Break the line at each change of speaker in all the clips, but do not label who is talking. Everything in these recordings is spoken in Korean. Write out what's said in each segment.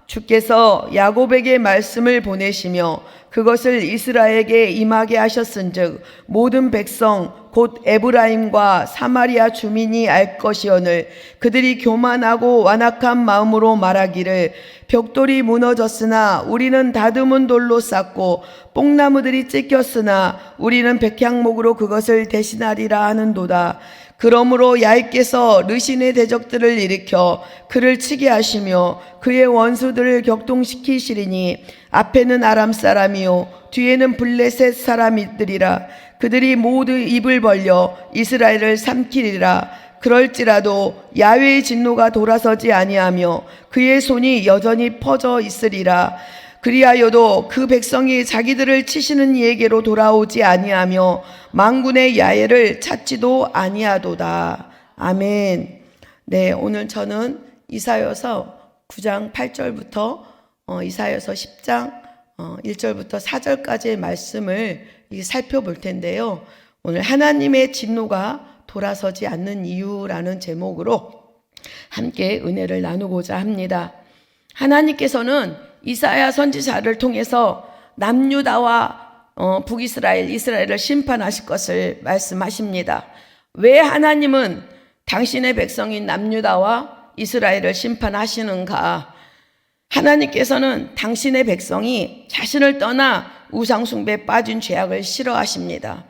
주께서 야곱에게 말씀을 보내시며 그것을 이스라엘에게 임하게 하셨은즉 모든 백성 곧 에브라임과 사마리아 주민이 알 것이오늘 그들이 교만하고 완악한 마음으로 말하기를 벽돌이 무너졌으나 우리는 다듬은 돌로 쌓고 뽕나무들이 찢겼으나 우리는 백향목으로 그것을 대신하리라 하는도다. 그러므로 야훼께서 르신의 대적들을 일으켜 그를 치게 하시며 그의 원수들을 격동시키시리니 앞에는 아람 사람이요 뒤에는 블레셋 사람이들이라. 그들이 모두 입을 벌려 이스라엘을 삼키리라. 그럴지라도 야훼의 진노가 돌아서지 아니하며 그의 손이 여전히 퍼져 있으리라. 그리하여도 그 백성이 자기들을 치시는 이에게로 돌아오지 아니하며 만군의 야훼를 찾지도 아니하도다. 아멘. 네, 오늘 저는 이사야서 9장 8절부터 이사야서 10장 1절부터 4절까지의 말씀을 살펴볼 텐데요. 오늘 하나님의 진노가 돌아서지 않는 이유라는 제목으로 함께 은혜를 나누고자 합니다. 하나님께서는 이사야 선지자를 통해서 남유다와 북이스라엘, 이스라엘을 심판하실 것을 말씀하십니다. 왜 하나님은 당신의 백성인 남유다와 이스라엘을 심판하시는가? 하나님께서는 당신의 백성이 자신을 떠나 우상숭배에 빠진 죄악을 싫어하십니다.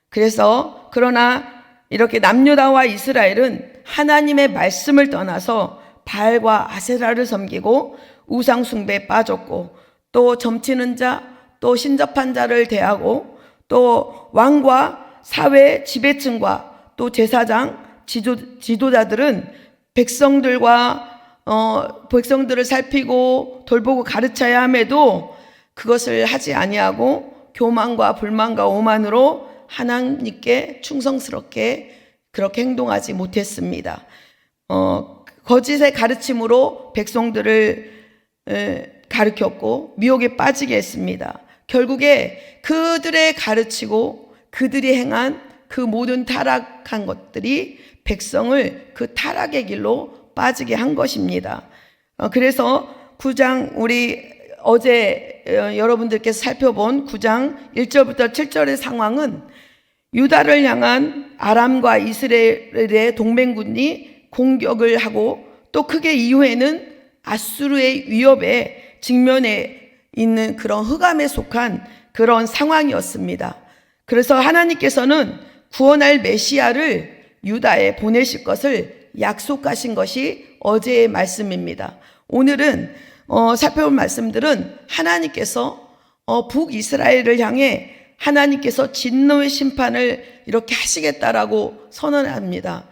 그러나 이렇게 남유다와 이스라엘은 하나님의 말씀을 떠나서 바알과 아세라를 섬기고 우상숭배에 빠졌고 또 점치는 자, 또 신접한 자를 대하고 또 왕과 사회 지배층과 또 제사장, 지도자들은 백성들을 살피고 돌보고 가르쳐야 함에도 그것을 하지 아니하고 교만과 불만과 오만으로 하나님께 충성스럽게 그렇게 행동하지 못했습니다. 거짓의 가르침으로 백성들을 가르쳤고 미혹에 빠지게 했습니다. 결국에 그들의 가르치고 그들이 행한 그 모든 타락한 것들이 백성을 그 타락의 길로 빠지게 한 것입니다. 그래서 9장 우리 어제 여러분들께서 살펴본 9장 1절부터 7절의 상황은 유다를 향한 아람과 이스라엘의 동맹군이 공격을 하고 또 크게 이후에는 아수르의 위협에 직면해 있는 그런 흑암에 속한 그런 상황이었습니다. 그래서 하나님께서는 구원할 메시아를 유다에 보내실 것을 약속하신 것이 어제의 말씀입니다. 오늘은 살펴볼 말씀들은 하나님께서 북이스라엘을 향해 하나님께서 진노의 심판을 이렇게 하시겠다라고 선언합니다.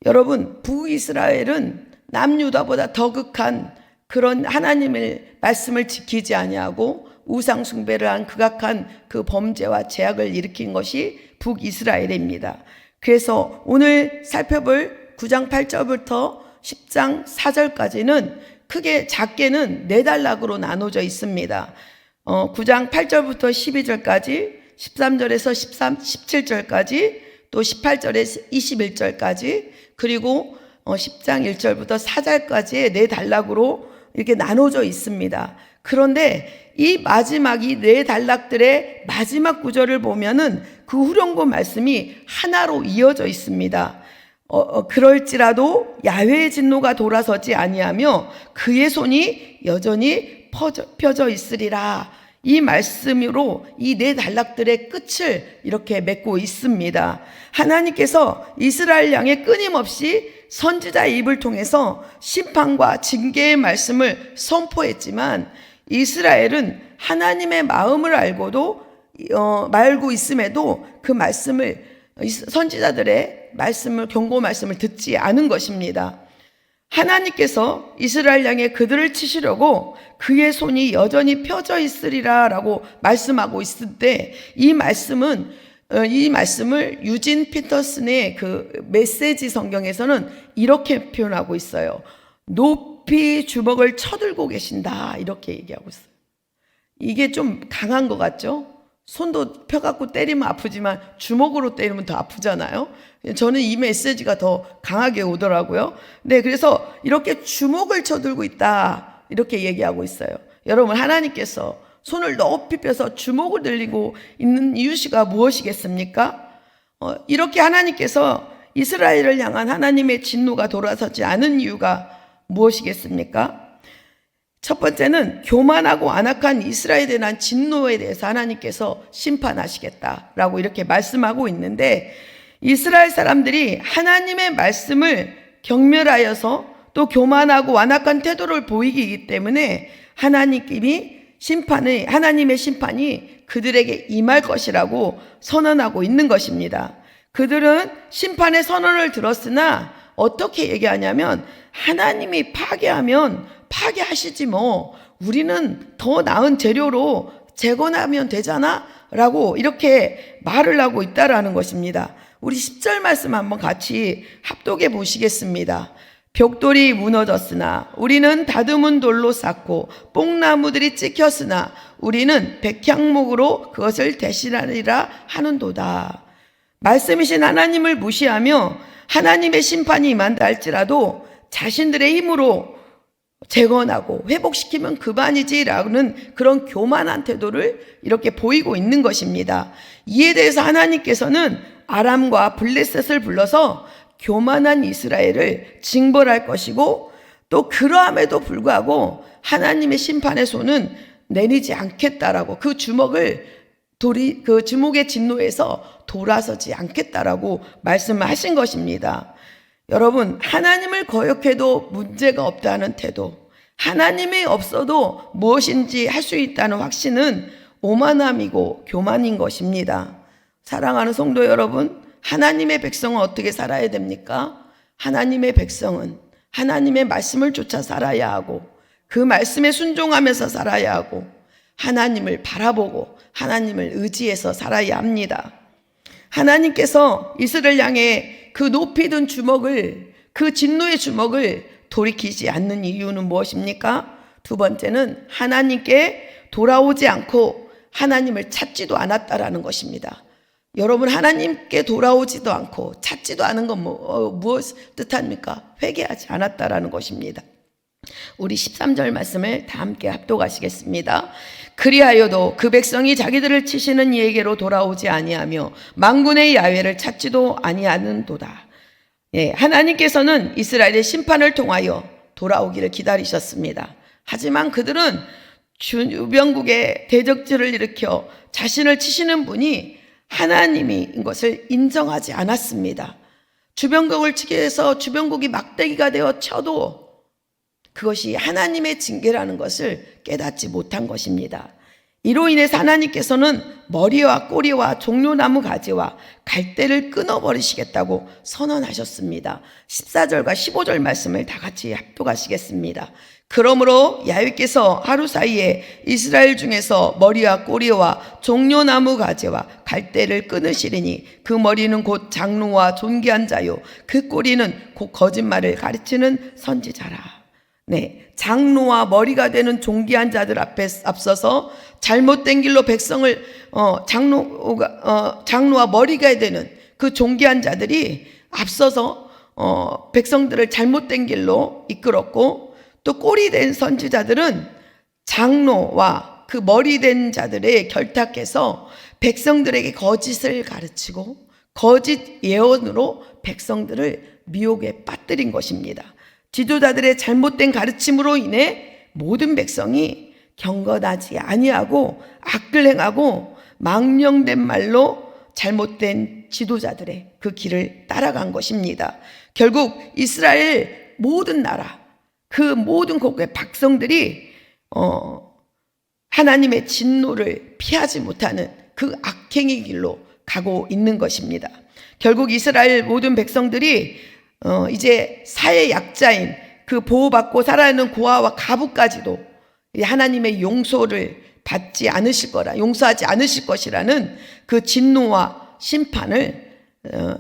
여러분, 북이스라엘은 남유다보다 더 극한 그런 하나님의 말씀을 지키지 아니하고 우상숭배를 한 극악한 그 범죄와 죄악을 일으킨 것이 북이스라엘입니다. 그래서 오늘 살펴볼 9장 8절부터 10장 4절까지는 크게 작게는 4단락으로 나눠져 있습니다. 9장 8절부터 12절까지, 13절에서 17절까지, 또 18절에서 21절까지, 그리고 10장 1절부터 4절까지의 4단락으로 이렇게 나눠져 있습니다. 그런데 이 마지막 이 4단락들의 마지막 구절을 보면은 그 후련고 말씀이 하나로 이어져 있습니다. 그럴지라도 야훼의 진노가 돌아서지 아니하며 그의 손이 여전히 펴져 있으리라. 이 말씀으로 이 4단락들의 끝을 이렇게 맺고 있습니다. 하나님께서 이스라엘 향해 끊임없이 선지자의 입을 통해서 심판과 징계의 말씀을 선포했지만 이스라엘은 하나님의 마음을 알고 있음에도 그 말씀을 선지자들의 말씀을 경고 말씀을 듣지 않은 것입니다. 하나님께서 이스라엘 향해 그들을 치시려고 그의 손이 여전히 펴져 있으리라 라고 말씀하고 있을 때 이 말씀을 유진 피터슨의 그 메시지 성경에서는 이렇게 표현하고 있어요. 높이 주먹을 쳐들고 계신다 이렇게 얘기하고 있어요. 이게 좀 강한 것 같죠? 손도 펴갖고 때리면 아프지만 주먹으로 때리면 더 아프잖아요. 저는 이 메시지가 더 강하게 오더라고요. 네, 그래서 이렇게 주먹을 쳐들고 있다 이렇게 얘기하고 있어요. 여러분, 하나님께서 손을 높이 펴서 주먹을 들리고 있는 이유가 무엇이겠습니까? 이렇게 하나님께서 이스라엘을 향한 하나님의 진노가 돌아서지 않은 이유가 무엇이겠습니까? 첫 번째는 교만하고 완악한 이스라엘에 대한 진노에 대해서 하나님께서 심판하시겠다라고 이렇게 말씀하고 있는데, 이스라엘 사람들이 하나님의 말씀을 경멸하여서 또 교만하고 완악한 태도를 보이기 때문에 하나님의 심판이 그들에게 임할 것이라고 선언하고 있는 것입니다. 그들은 심판의 선언을 들었으나 어떻게 얘기하냐면, 하나님이 파괴하면 파괴하시지 뭐, 우리는 더 나은 재료로 재건하면 되잖아 라고 이렇게 말을 하고 있다라는 것입니다. 우리 10절 말씀 한번 같이 합독해 보시겠습니다. 벽돌이 무너졌으나 우리는 다듬은 돌로 쌓고 뽕나무들이 찍혔으나 우리는 백향목으로 그것을 대신하리라 하는도다. 말씀이신 하나님을 무시하며 하나님의 심판이 임한다 할지라도 자신들의 힘으로 재건하고 회복시키면 그만이지라는 그런 교만한 태도를 이렇게 보이고 있는 것입니다. 이에 대해서 하나님께서는 아람과 블레셋을 불러서 교만한 이스라엘을 징벌할 것이고, 또 그러함에도 불구하고 하나님의 심판의 손은 내리지 않겠다라고, 그 주먹의 진노에서 돌아서지 않겠다라고 말씀하신 것입니다. 여러분, 하나님을 거역해도 문제가 없다는 태도, 하나님이 없어도 무엇인지 할 수 있다는 확신은 오만함이고 교만인 것입니다. 사랑하는 성도 여러분, 하나님의 백성은 어떻게 살아야 됩니까? 하나님의 백성은 하나님의 말씀을 쫓아 살아야 하고, 그 말씀에 순종하면서 살아야 하고, 하나님을 바라보고 하나님을 의지해서 살아야 합니다. 하나님께서 이스라엘 향해 그 높이 든 주먹을, 그 진노의 주먹을 돌이키지 않는 이유는 무엇입니까? 두 번째는 하나님께 돌아오지 않고 하나님을 찾지도 않았다라는 것입니다. 여러분, 하나님께 돌아오지도 않고 찾지도 않은 건 무엇 뜻합니까? 회개하지 않았다라는 것입니다. 우리 13절 말씀을 다 함께 합독하시겠습니다. 그리하여도 그 백성이 자기들을 치시는 이에게로 돌아오지 아니하며 만군의 야훼를 찾지도 아니하는도다. 하나님께서는 이스라엘의 심판을 통하여 돌아오기를 기다리셨습니다. 하지만 그들은 주변국에 대적질을 일으켜 자신을 치시는 분이 하나님인 것을 인정하지 않았습니다. 주변국을 치기 위해서 주변국이 막대기가 되어 쳐도 그것이 하나님의 징계라는 것을 깨닫지 못한 것입니다. 이로 인해서 하나님께서는 머리와 꼬리와 종려나무 가지와 갈대를 끊어버리시겠다고 선언하셨습니다. 14절과 15절 말씀을 다 같이 합독하시겠습니다. 그러므로 야훼께서 하루 사이에 이스라엘 중에서 머리와 꼬리와 종려나무 가지와 갈대를 끊으시리니, 그 머리는 곧 장로와 존귀한 자요 그 꼬리는 곧 거짓말을 가르치는 선지자라. 장로와 머리가 되는 존귀한 자들 앞에 앞서서 잘못된 길로 백성을 장로와 머리가 되는 그 존귀한 자들이 앞서서 백성들을 잘못된 길로 이끌었고, 또 꼬리 된 선지자들은 장로와 그 머리 된 자들의 결탁해서 백성들에게 거짓을 가르치고 거짓 예언으로 백성들을 미혹에 빠뜨린 것입니다. 지도자들의 잘못된 가르침으로 인해 모든 백성이 경건하지 아니하고 악을 행하고 망령된 말로 잘못된 지도자들의 그 길을 따라간 것입니다. 결국 이스라엘 모든 나라, 그 모든 국의 백성들이 하나님의 진노를 피하지 못하는 그 악행의 길로 가고 있는 것입니다. 결국 이스라엘 모든 백성들이 이제 사회 약자인 그 보호받고 살아있는 고아와 가부까지도 하나님의 용서를 받지 않으실 거라, 용서하지 않으실 것이라는 그 진노와 심판을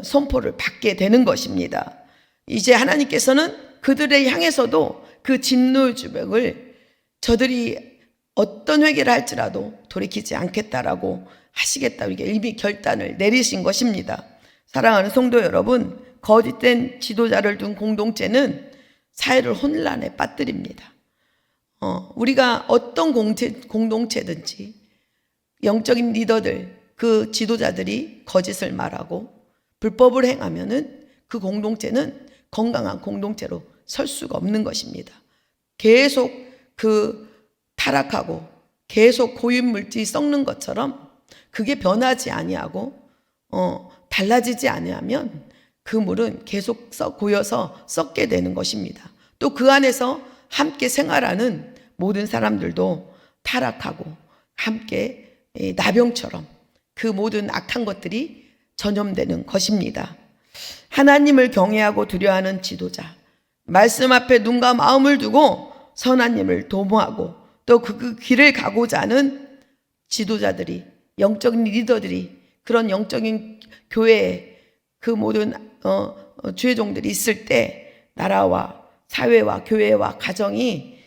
선포를 받게 되는 것입니다. 이제 하나님께서는 그들을 향해서도 그 진노의 주먹을 저들이 어떤 회개를 할지라도 돌이키지 않겠다라고 하시겠다, 이렇게 이미 결단을 내리신 것입니다. 사랑하는 성도 여러분, 거짓된 지도자를 둔 공동체는 사회를 혼란에 빠뜨립니다. 우리가 어떤 공동체든지 영적인 리더들, 그 지도자들이 거짓을 말하고 불법을 행하면은 그 공동체는 건강한 공동체로 설 수가 없는 것입니다. 계속 타락하고 계속 고인물질이 썩는 것처럼 그게 변하지 아니하고 달라지지 아니하면 그 물은 계속 고여서 썩게 되는 것입니다. 또 그 안에서 함께 생활하는 모든 사람들도 타락하고 함께 나병처럼 그 모든 악한 것들이 전염되는 것입니다. 하나님을 경외하고 두려워하는 지도자, 말씀 앞에 눈과 마음을 두고 선한 일을 도모하고 또 그 길을 가고자 하는 지도자들이, 영적인 리더들이, 그런 영적인 교회에 그 모든 주의 종들이 있을 때 나라와 사회와 교회와 가정이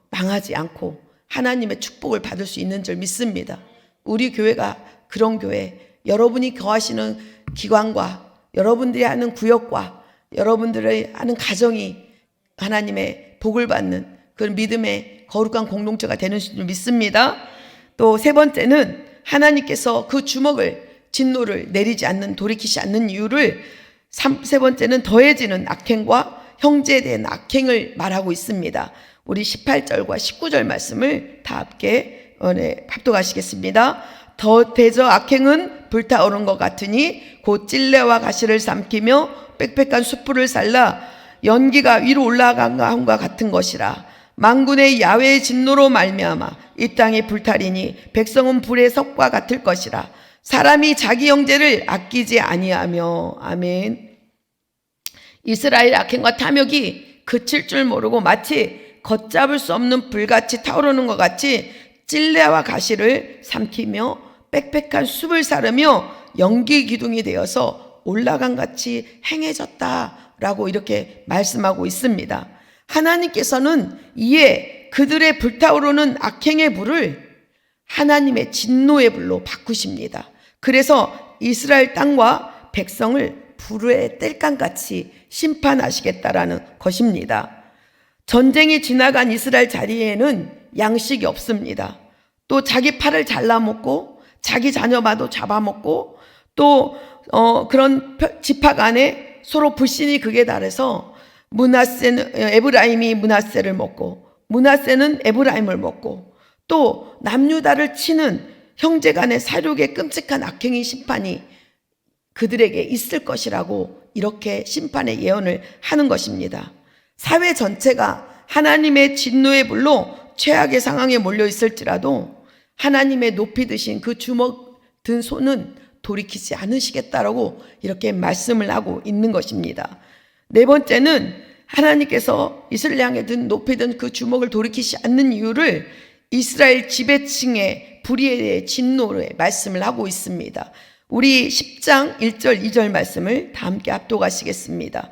망하지 않고 하나님의 축복을 받을 수 있는 줄 믿습니다. 우리 교회가 그런 교회, 여러분이 거하시는 기관과 여러분들이 하는 구역과 여러분들의 하는 가정이 하나님의 복을 받는 그런 믿음의 거룩한 공동체가 되는 줄 믿습니다. 또 세 번째는 하나님께서 그 진노를 내리지 않는, 돌이키지 않는 이유를 세 번째는 더해지는 악행과 형제에 대한 악행을 말하고 있습니다. 우리 18절과 19절 말씀을 다 함께 합독하시겠습니다. 더 대저 악행은 불타오른 것 같으니 곧 찔레와 가시를 삼키며 빽빽한 숯불을 살라 연기가 위로 올라간 것과 같은 것이라. 만군의 야훼의 진노로 말미암아 이 땅이 불타리니 백성은 불의 섭과 같을 것이라. 사람이 자기 형제를 아끼지 아니하며. 아멘. 이스라엘 악행과 탐욕이 그칠 줄 모르고 마치 걷잡을 수 없는 불같이 타오르는 것 같이 찔레와 가시를 삼키며 빽빽한 숲을 사르며 연기 기둥이 되어서 올라간 같이 행해졌다라고 이렇게 말씀하고 있습니다. 하나님께서는 이에 그들의 불타오르는 악행의 불을 하나님의 진노의 불로 바꾸십니다. 그래서 이스라엘 땅과 백성을 불의 땔감같이 심판하시겠다라는 것입니다. 전쟁이 지나간 이스라엘 자리에는 양식이 없습니다. 또 자기 팔을 잘라먹고 자기 자녀마도 잡아먹고 또 그런 지파 간에 서로 불신이 극에 달해서 에브라임이 므낫세를 먹고 므낫세는 에브라임을 먹고 또 남유다를 치는 형제 간의 사륙의 끔찍한 악행의 심판이 그들에게 있을 것이라고 이렇게 심판의 예언을 하는 것입니다. 사회 전체가 하나님의 진노의 불로 최악의 상황에 몰려 있을지라도 하나님의 높이 드신 그 주먹 든 손은 돌이키지 않으시겠다라고 이렇게 말씀을 하고 있는 것입니다. 네 번째는 하나님께서 이스라엘 향해 높이 든 그 주먹을 돌이키지 않는 이유를 이스라엘 지배층의 불의의 진노로 말씀을 하고 있습니다. 우리 10장 1절 2절 말씀을 다 함께 합독하시겠습니다.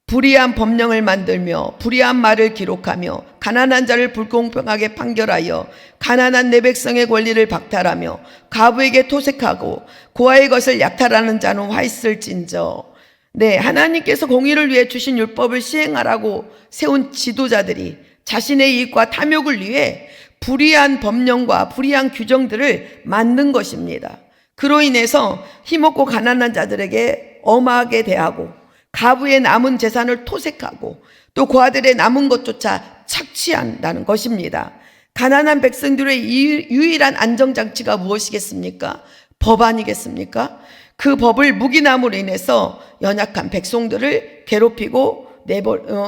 불의한 법령을 만들며 불의한 말을 기록하며 가난한 자를 불공평하게 판결하여 가난한 내 백성의 권리를 박탈하며 과부에게 토색하고 고아의 것을 약탈하는 자는 화 있을진저. 네, 하나님께서 공의를 위해 주신 율법을 시행하라고 세운 지도자들이 자신의 이익과 탐욕을 위해 불의한 법령과 불의한 규정들을 만든 것입니다. 그로 인해서 힘없고 가난한 자들에게 엄하게 대하고 가부의 남은 재산을 토색하고 또 고아들의 남은 것조차 착취한다는 것입니다. 가난한 백성들의 유일한 안정장치가 무엇이겠습니까? 법 아니겠습니까? 그 법을 무기남으로 인해서 연약한 백성들을 괴롭히고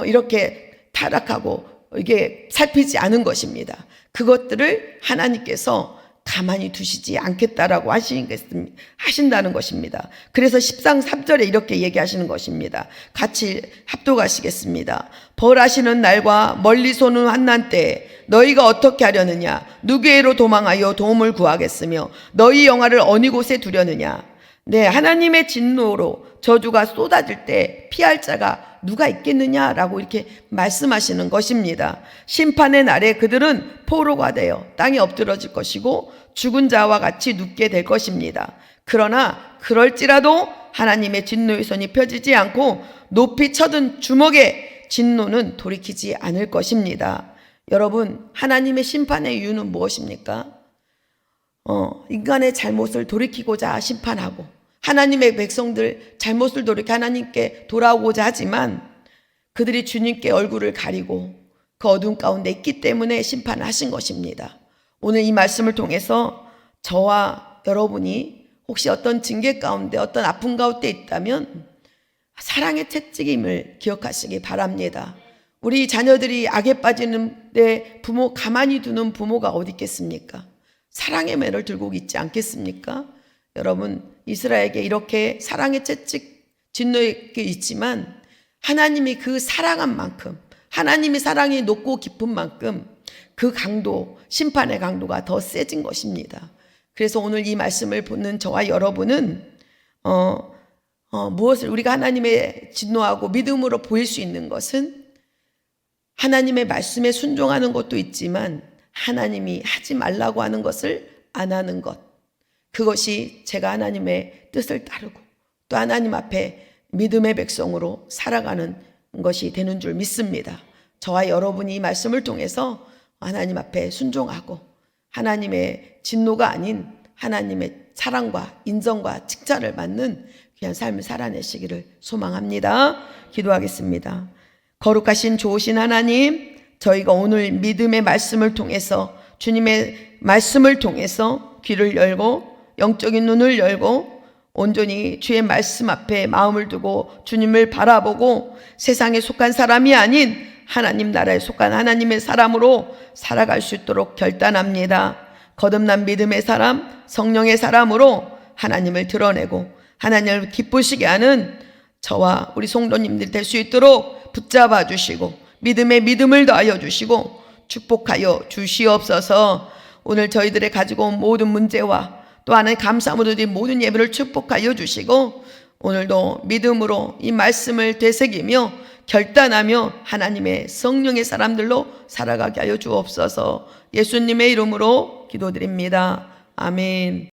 이렇게 타락하고 이게 살피지 않은 것입니다. 그것들을 하나님께서 가만히 두시지 않겠다라고 하신다는 것입니다. 그래서 13장 3절에 이렇게 얘기하시는 것입니다. 같이 합독하시겠습니다. 벌하시는 날과 멀리서 오는 환난 때에 너희가 어떻게 하려느냐? 누구에게로 도망하여 도움을 구하겠으며 너희 영화를 어느 곳에 두려느냐? 네, 하나님의 진노로 저주가 쏟아질 때 피할 자가 누가 있겠느냐라고 이렇게 말씀하시는 것입니다. 심판의 날에 그들은 포로가 되어 땅에 엎드러질 것이고 죽은 자와 같이 눕게 될 것입니다. 그러나 그럴지라도 하나님의 진노의 손이 펴지지 않고 높이 쳐든 주먹의 진노는 돌이키지 않을 것입니다. 여러분, 하나님의 심판의 이유는 무엇입니까? 인간의 잘못을 돌이키고자 심판하고, 하나님의 백성들 잘못을 돌이켜 하나님께 돌아오고자 하지만 그들이 주님께 얼굴을 가리고 그 어둠 가운데 있기 때문에 심판을 하신 것입니다. 오늘 이 말씀을 통해서 저와 여러분이 혹시 어떤 징계 가운데, 어떤 아픔 가운데 있다면 사랑의 채찍임을 기억하시기 바랍니다. 우리 자녀들이 악에 빠지는데 가만히 두는 부모가 어디 있겠습니까? 사랑의 매를 들고 있지 않겠습니까? 여러분, 이스라엘에게 이렇게 사랑의 채찍 진노에게 있지만 하나님이 그 사랑한 만큼, 하나님의 사랑이 높고 깊은 만큼 그 강도, 심판의 강도가 더 세진 것입니다. 그래서 오늘 이 말씀을 보는 저와 여러분은 무엇을 우리가 하나님의 진노하고 믿음으로 보일 수 있는 것은 하나님의 말씀에 순종하는 것도 있지만 하나님이 하지 말라고 하는 것을 안 하는 것, 그것이 제가 하나님의 뜻을 따르고 또 하나님 앞에 믿음의 백성으로 살아가는 것이 되는 줄 믿습니다. 저와 여러분이 이 말씀을 통해서 하나님 앞에 순종하고 하나님의 진노가 아닌 하나님의 사랑과 인정과 칭찬을 받는 귀한 삶을 살아내시기를 소망합니다. 기도하겠습니다. 거룩하신 좋으신 하나님, 저희가 오늘 믿음의 말씀을 통해서, 주님의 말씀을 통해서 귀를 열고 영적인 눈을 열고 온전히 주의 말씀 앞에 마음을 두고 주님을 바라보고 세상에 속한 사람이 아닌 하나님 나라에 속한 하나님의 사람으로 살아갈 수 있도록 결단합니다. 거듭난 믿음의 사람, 성령의 사람으로 하나님을 드러내고 하나님을 기쁘시게 하는 저와 우리 성도님들 될 수 있도록 붙잡아 주시고 믿음에 믿음을 더하여 주시고 축복하여 주시옵소서. 오늘 저희들의 가지고 온 모든 문제와 또 하나님 감사함으로 드린 모든 예배를 축복하여 주시고 오늘도 믿음으로 이 말씀을 되새기며 결단하며 하나님의 성령의 사람들로 살아가게 하여 주옵소서. 예수님의 이름으로 기도드립니다. 아멘.